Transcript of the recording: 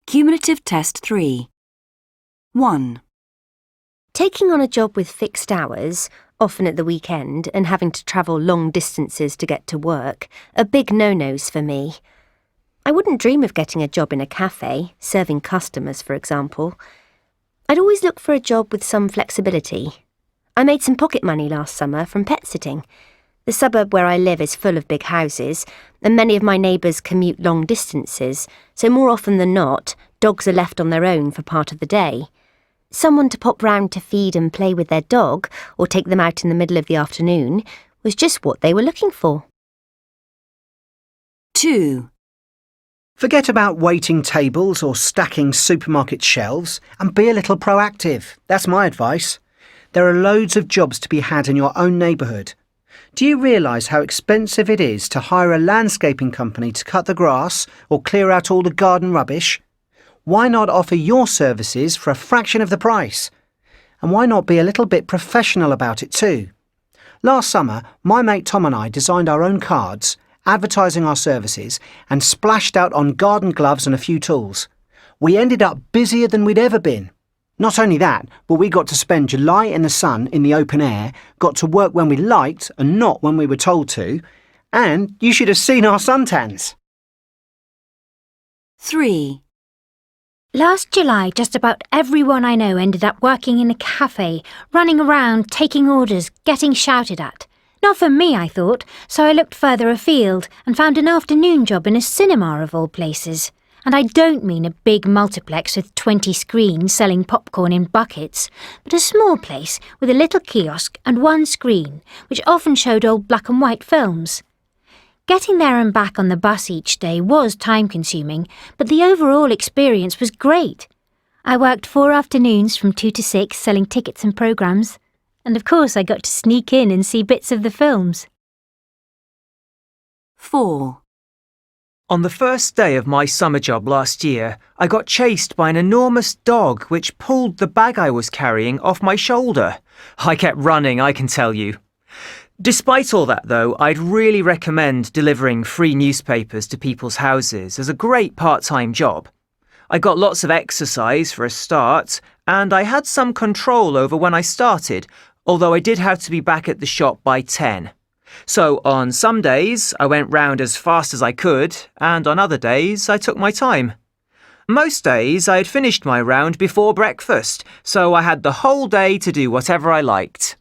Cumulative Test 3. 1. Taking on a job with fixed hours, often at the weekend, and having to travel long distances to get to work, are big no-nos for me. I wouldn't dream of getting a job in a cafe, serving customers, for example. I'd always look for a job with some flexibility. I made some pocket money last summer from pet sitting. The suburb where I live is full of big houses, and many of my neighbours commute long distances, so more often than not, dogs are left on their own for part of the day. Someone to pop round to feed and play with their dog, or take them out in the middle of the afternoon, was just what they were looking for. 2. Forget about waiting tables or stacking supermarket shelves and be a little proactive. That's my advice. There are loads of jobs to be had in your own neighbourhood. Do you realise how expensive it is to hire a landscaping company to cut the grass or clear out all the garden rubbish? Why not offer your services for a fraction of the price? And why not be a little bit professional about it too? Last summer, my mate Tom and I designed our own cards, advertising our services, and splashed out on garden gloves and a few tools. We ended up busier than we'd ever been. Not only that, but we got to spend July in the sun in the open air, got to work when we liked and not when we were told to, and you should have seen our suntans. 3. Last July, just about everyone I know ended up working in a cafe, running around, taking orders, getting shouted at. Not for me, I thought, so I looked further afield and found an afternoon job in a cinema of all places. And I don't mean a big multiplex with 20 screens selling popcorn in buckets, but a small place with a little kiosk and one screen, which often showed old black and white films. Getting there and back on the bus each day was time-consuming, but the overall experience was great. I worked 4 afternoons from 2 to 6 selling tickets and programmes, and of course I got to sneak in and see bits of the films. 4. On the first day of my summer job last year, I got chased by an enormous dog which pulled the bag I was carrying off my shoulder. I kept running, I can tell you. Despite all that, though, I'd really recommend delivering free newspapers to people's houses as a great part-time job. I got lots of exercise for a start, and I had some control over when I started, although I did have to be back at the shop by 10. So on some days, I went round as fast as I could, and on other days, I took my time. Most days, I had finished my round before breakfast, so I had the whole day to do whatever I liked.